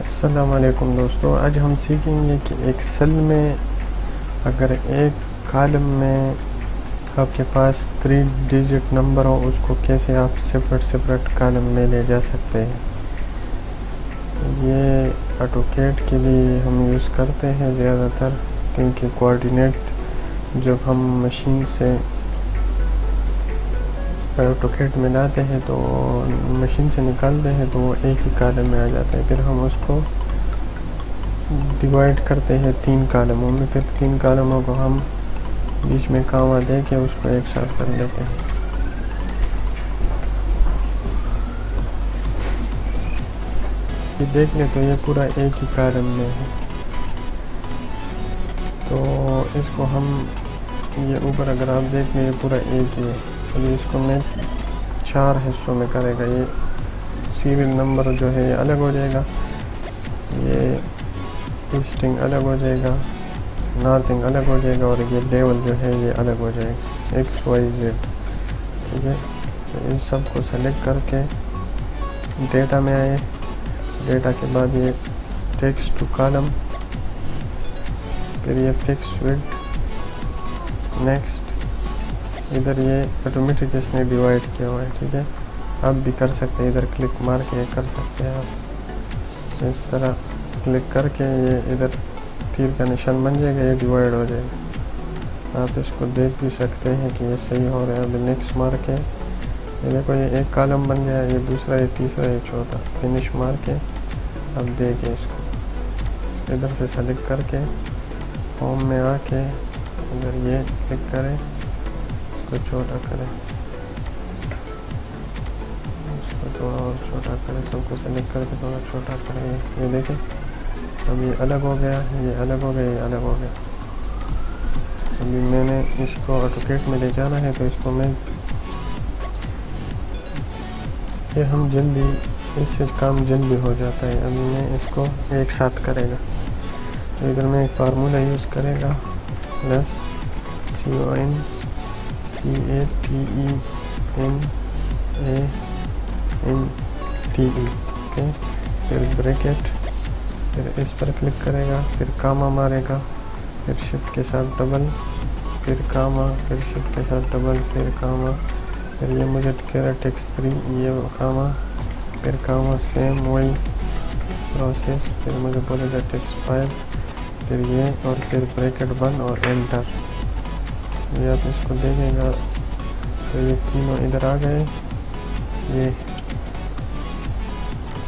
अस्सलाम वालेकुम दोस्तों, आज हम सीखेंगे कि एक सेल में अगर एक कॉलम में आपके पास 3 डिजिट नंबर हो, उसको कैसे आप सेपरेट कॉलम में ले जा सकते हैं। ये ऑटोकैड के लिए हम यूज़ करते हैं ज़्यादातर, क्योंकि कोऑर्डिनेट जब हम मशीन से ऑटोकैड में लाते हैं तो मशीन से निकालते हैं तो वो एक ही कॉलम में आ जाता है। फिर हम उसको डिवाइड करते हैं 3 कॉलमों में, फिर 3 कॉलमों को हम बीच में कामा दे के उसको एक साथ कर लेते हैं। ये देख ले तो ये पूरा एक ही कॉलम में है, तो इसको हम ये ऊपर अगर आप देख लें ये पूरा एक ही है। अभी इसको मैं 4 हिस्सों में करेगा। ये सीरियल नंबर जो है ये अलग हो जाएगा, ये ईस्टिंग अलग हो जाएगा, नॉर्थिंग अलग हो जाएगा, और ये लेवल जो है ये अलग हो जाएगा, XYZ। ठीक है, तो इन सब को सेलेक्ट करके डेटा में आए। डेटा के बाद ये टेक्स्ट टू कॉलम, फिर ये फिक्स विड्थ, नेक्स्ट। इधर ये ऑटोमेटिक इसने डिवाइड किया हुआ है। ठीक है, आप भी कर सकते हैं, इधर क्लिक मार के कर सकते हैं आप। इस तरह क्लिक करके ये इधर तीर का निशान बन जाएगा, ये डिवाइड हो जाएगा। आप इसको देख भी सकते हैं कि ये सही हो रहा है। अभी नेक्स्ट मार के ये देखो, ये एक कॉलम बन गया, ये दूसरा, ये तीसरा, ये चौथा। फिनिश मार के अब देखिए इसको इधर से सेलेक्ट करके होम में आके इधर ये क्लिक करें, इसको छोटा करें, इसको थोड़ा और छोटा करें, सबको सेलेक्ट करके थोड़ा छोटा करें। ये देखें, अब ये अलग हो गया, ये अलग हो गया, ये अलग हो गया। अभी मैंने इसको ऑटोकैड में ले जाना है, तो इसको मैं ये हम जल्दी, इससे काम जल्दी हो जाता है। अभी मैं इसको एक साथ करेगा, तो इधर मैं एक फार्मूला यूज़ करेगा, प्लस CONCATENANTE। ओके, फिर ब्रैकेट, फिर इस पर क्लिक करेगा, फिर कामा मारेगा, फिर शिफ्ट के साथ डबल, फिर कामा, फिर शिफ्ट के साथ डबल, फिर कामा, फिर ये मुझे कह रहा टेक्स्ट 3, ये कामा, फिर कामा, सेम वही प्रोसेस, फिर मुझे बोलेगा टेक्स्ट 5, फिर ये, और फिर ब्रैकेट 1 और एंटर। ये आप इसको देखेगा तो ये तीनों इधर आ गए, ये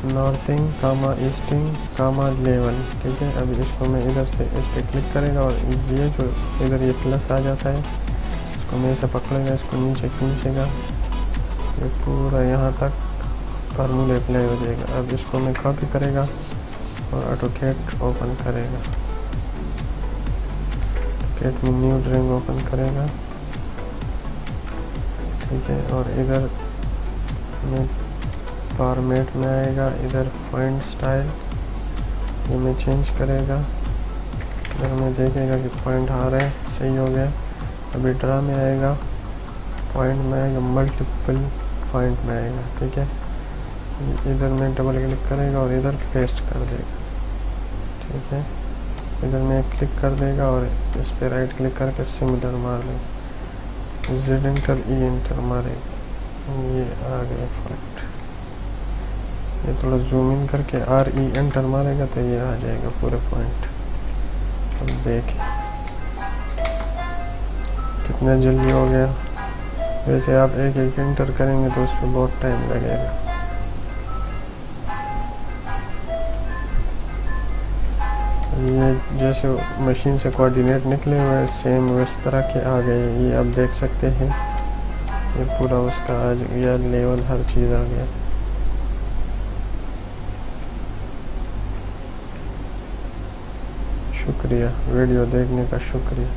नॉर्थिंग, कामा ईस्टिंग, कामा लेवल। ठीक है, अभी इसको मैं इधर से इस पर क्लिक करेगा, और ये जो इधर ये प्लस आ जाता है, इसको मैं ऐसे पकड़ेगा, इसको नीचे खींचेगा, ये पूरा यहाँ तक फार्मूला अप्लाई हो जाएगा। अब इसको मैं कॉपी करेगा और ऑटोकैड ओपन करेगा, ऑटोकैड में न्यू ड्राइंग ओपन करेगा। ठीक है, और इधर में फॉर्मेट में आएगा, इधर फॉन्ट स्टाइल ये में चेंज करेगा। इधर में देखेगा कि पॉइंट आ रहा है, सही हो गया। अभी ड्रा में आएगा, पॉइंट में आएगा, मल्टीपल पॉइंट में आएगा। ठीक है, इधर में डबल क्लिक करेगा और इधर पेस्ट कर देगा। ठीक है, इधर में क्लिक कर देगा और इस पर राइट क्लिक करके सिमिलर मार लेगा, Z एंटर, E एंटर मारेगा, ये आ गया पॉइंट। ये थोड़ा जूम इन करके RE एंटर मारेगा तो ये आ जाएगा पूरे पॉइंट। अब देखिए कितना जल्दी हो गया। वैसे आप एक एक एंटर करेंगे तो उस पर बहुत टाइम लगेगा। ये जैसे मशीन से कोऑर्डिनेट निकले हुए सेम उस तरह के आ गए। ये आप देख सकते हैं, ये पूरा उसका आ गया, लेवल हर चीज़ आ गया। शुक्रिया, वीडियो देखने का शुक्रिया।